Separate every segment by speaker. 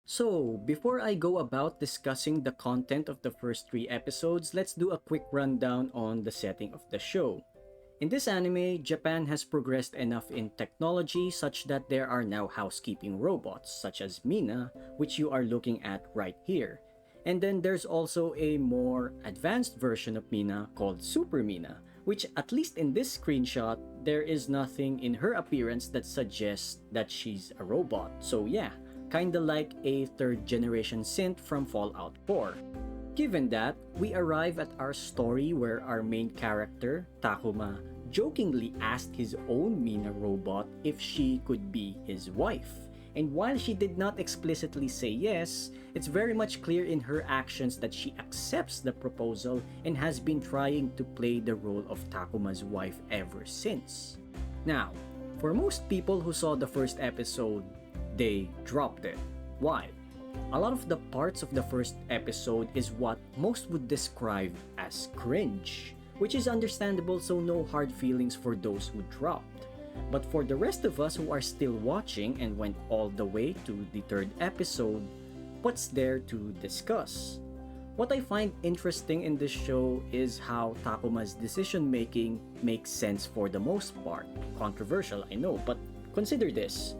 Speaker 1: So, before I go about discussing the content of the first three episodes, let's do a quick rundown on the setting of the show. In this anime, Japan has progressed enough in technology such that there are now housekeeping robots, such as Mina, which you are looking at right here. And then there's also a more advanced version of Mina called Super Mina, which at least in this screenshot, there is nothing in her appearance that suggests that she's a robot. So yeah, kinda like a third generation synth from Fallout 4. Given that, we arrive at our story where our main character, Takuma, jokingly asked his own Mina robot if she could be his wife. And while she did not explicitly say yes, it's very much clear in her actions that she accepts the proposal and has been trying to play the role of Takuma's wife ever since. Now, for most people who saw the first episode, they dropped it. Why? A lot of the parts of the first episode is what most would describe as cringe, which is understandable, so no hard feelings for those who dropped. But for the rest of us who are still watching and went all the way to the third episode, what's there to discuss? What I find interesting in this show is how Takuma's decision making makes sense for the most part. Controversial, I know, but consider this.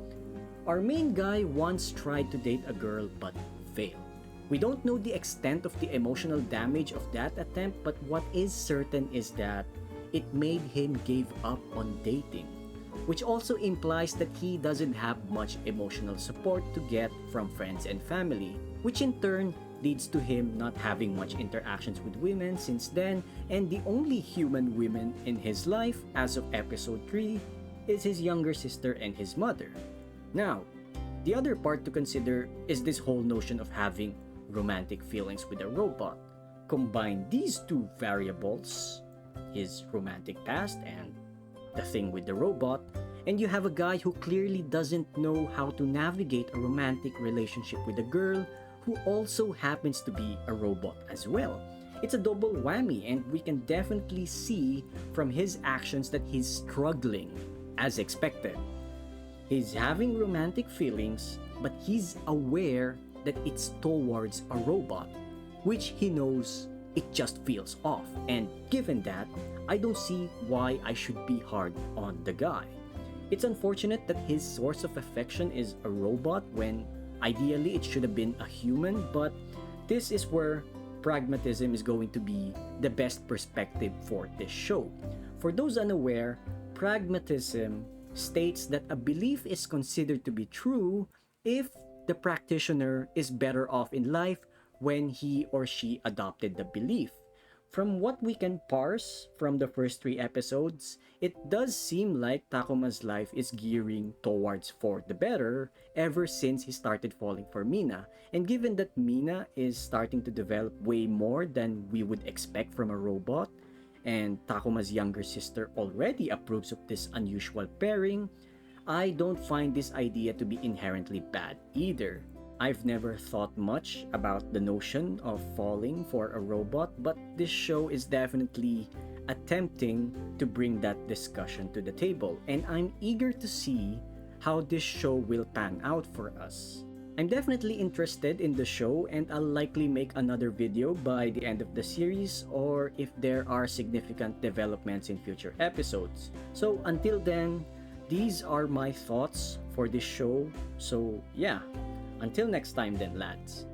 Speaker 1: Our main guy once tried to date a girl but failed. We don't know the extent of the emotional damage of that attempt, but what is certain is that it made him give up on dating, which also implies that he doesn't have much emotional support to get from friends and family, which in turn leads to him not having much interactions with women since then, and the only human women in his life as of episode 3 is his younger sister and his mother. Now, the other part to consider is this whole notion of having romantic feelings with a robot. Combine these two variables, his romantic past and the thing with the robot, and you have a guy who clearly doesn't know how to navigate a romantic relationship with a girl who also happens to be a robot as well. It's a double whammy, and we can definitely see from his actions that he's struggling, as expected. He's having romantic feelings, but he's aware that it's towards a robot, which he knows it just feels off. And given that, I don't see why I should be hard on the guy. It's unfortunate that his source of affection is a robot when ideally it should have been a human, but this is where pragmatism is going to be the best perspective for this show. For those unaware, pragmatism states that a belief is considered to be true if the practitioner is better off in life when he or she adopted the belief. From what we can parse from the first three episodes, it does seem like Takuma's life is gearing towards for the better ever since he started falling for Mina. And given that Mina is starting to develop way more than we would expect from a robot, and Takuma's younger sister already approves of this unusual pairing, I don't find this idea to be inherently bad either. I've never thought much about the notion of falling for a robot, but this show is definitely attempting to bring that discussion to the table, and I'm eager to see how this show will pan out for us. I'm definitely interested in the show, and I'll likely make another video by the end of the series or if there are significant developments in future episodes. So until then, these are my thoughts for this show. So yeah, until next time then, lads.